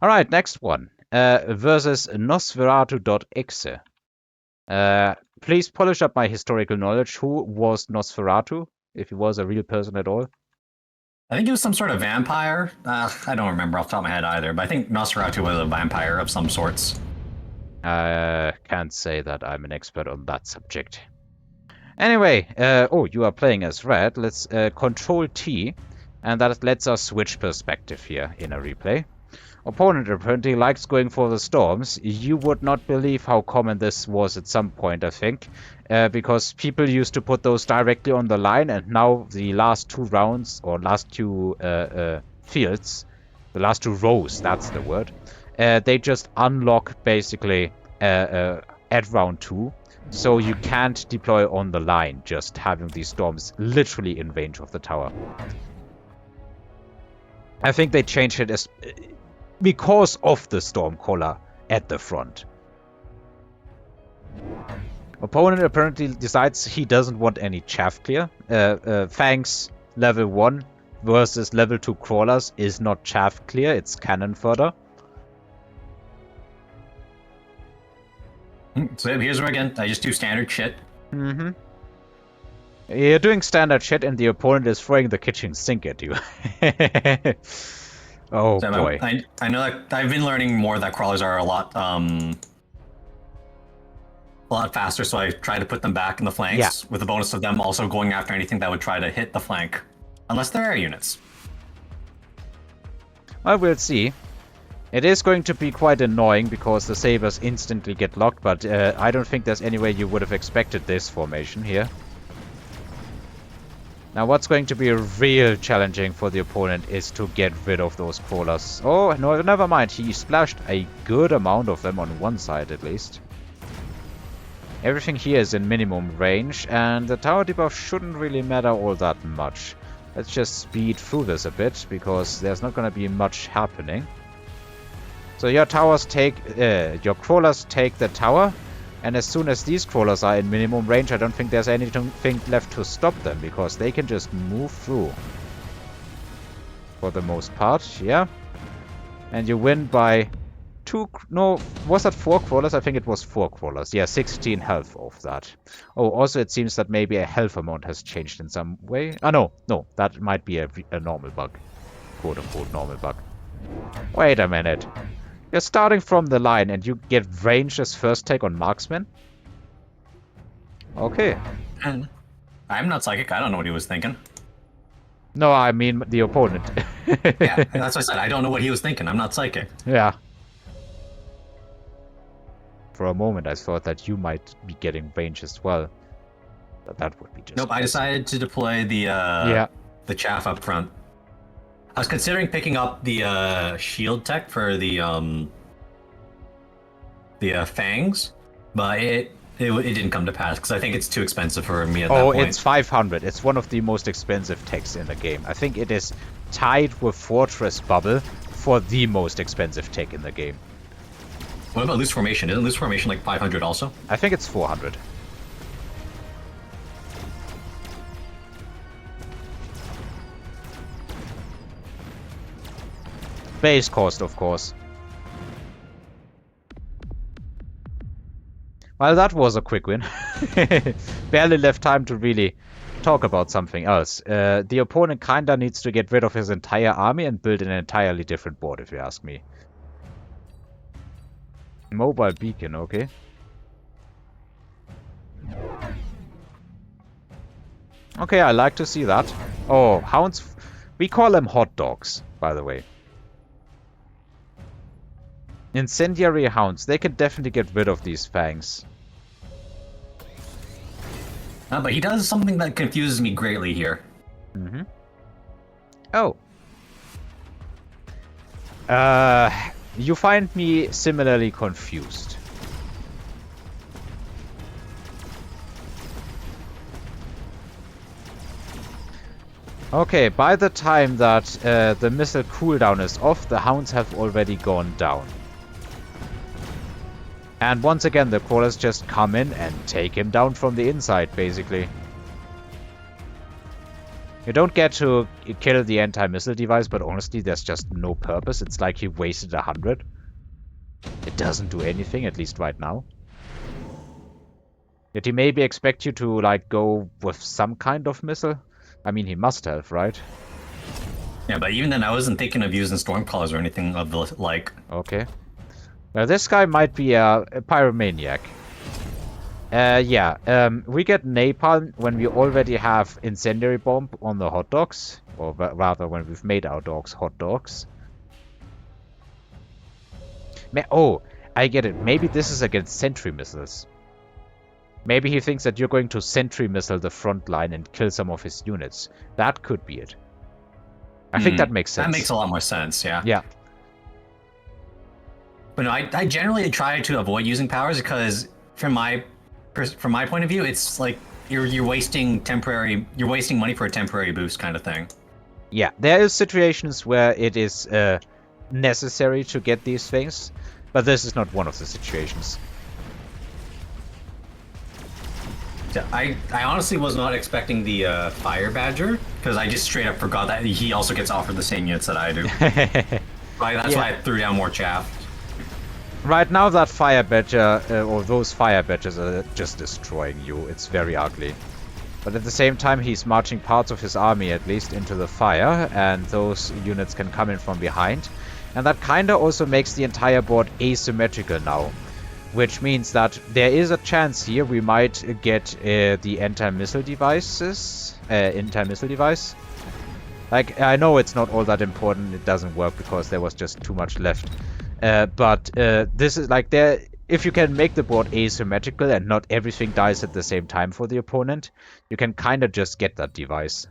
Alright, next one. Versus Nosferatu.exe. Please polish up my historical knowledge. Who was Nosferatu? If he was a real person at all? I think he was some sort of vampire. I don't remember off the top of my head either, but I think Nosferatu was a vampire of some sorts. I can't say that I'm an expert on that subject. Anyway, oh, you are playing as red. Let's Control T, and that lets us switch perspective here in a replay. Opponent apparently likes going for the storms. You would not believe how common this was at some point, I think. Because people used to put those directly on the line, and now the last two rounds, or last two fields, the last two rows, that's the word, they just unlock basically at round 2. So you can't deploy on the line, just having these storms literally in range of the tower. I think they changed it as because of the Stormcaller at the front. Opponent apparently decides he doesn't want any chaff clear. Fangs level 1 versus level 2 crawlers is not chaff clear, it's cannon fodder. So here's where again, I just do standard shit. Mm-hmm. You're doing standard shit and the opponent is throwing the kitchen sink at you. Oh so boy. I know that I've been learning more that crawlers are a lot faster, so I try to put them back in the flanks with the bonus of them also going after anything that would try to hit the flank. Unless they're air units. Well, we'll see. It is going to be quite annoying because the sabers instantly get locked, but I don't think there's any way you would have expected this formation here. Now what's going to be real challenging for the opponent is to get rid of those crawlers. Oh, no, never mind. He splashed a good amount of them on one side at least. Everything here is in minimum range, and the tower debuff shouldn't really matter all that much. Let's just speed through this a bit, because there's not going to be much happening. So your towers take, your crawlers take the tower, and as soon as these crawlers are in minimum range, I don't think there's anything left to stop them, because they can just move through. For the most part, yeah. And you win by 2, no, was that 4 crawlers? I think it was 4 crawlers. Yeah, 16 health of that. Oh, also it seems that maybe a health amount has changed in some way. Ah, no, that might be a normal bug. Quote-unquote normal bug. Wait a minute. You're starting from the line and you get range as first take on marksman? Okay. I'm not psychic. I don't know what he was thinking. No, I mean the opponent. Yeah, that's what I said. I don't know what he was thinking. I'm not psychic. Yeah. For a moment, I thought that you might be getting range as well. But that would be just... Nope, I decided to deploy the chaff up front. I was considering picking up the shield tech for the fangs, but it didn't come to pass because I think it's too expensive for me at that point. Oh, it's 500. It's one of the most expensive techs in the game. I think it is tied with Fortress Bubble for the most expensive tech in the game. What about Loose Formation? Isn't Loose Formation like 500 also? I think it's 400. Base cost, of course. Well, that was a quick win. Barely left time to really talk about something else. The opponent kinda needs to get rid of his entire army and build an entirely different board, if you ask me. Mobile beacon, okay. Okay, I like to see that. Oh, hounds. We call them hot dogs, by the way. Incendiary hounds. They can definitely get rid of these fangs. But he does something that confuses me greatly here. Mm-hmm. Oh. You find me similarly confused. Okay, by the time that the missile cooldown is off, the hounds have already gone down. And once again, the crawlers just come in and take him down from the inside, basically. You don't get to kill the anti-missile device, but honestly, there's just no purpose. It's like he wasted 100. It doesn't do anything, at least right now. Did he maybe expect you to, like, go with some kind of missile? I mean, he must have, right? Yeah, but even then, I wasn't thinking of using Stormclaws or anything of the like. Okay. Now, this guy might be a pyromaniac. We get napalm when we already have incendiary bomb on the hot dogs. Or rather, when we've made our dogs hot dogs. Oh, I get it. Maybe this is against sentry missiles. Maybe he thinks that you're going to sentry missile the front line and kill some of his units. That could be it. I think that makes sense. That makes a lot more sense, yeah. Yeah. But no, I generally try to avoid using powers because from my point of view, it's like you're wasting money for a temporary boost kind of thing. Yeah, there is situations where it is necessary to get these things, but this is not one of the situations. Yeah, I honestly was not expecting the Fire Badger, because I just straight up forgot that he also gets offered the same units that I do. That's why I threw down more Chaff. Right now that Fire Badger, or those Fire Badgers are just destroying you. It's very ugly. But at the same time, he's marching parts of his army at least into the fire, and those units can come in from behind. And that kinda also makes the entire board asymmetrical now. Which means that there is a chance here we might get the anti-missile device. Like, I know it's not all that important, it doesn't work because there was just too much left. But this is like if you can make the board asymmetrical and not everything dies at the same time for the opponent, you can kind of just get that device.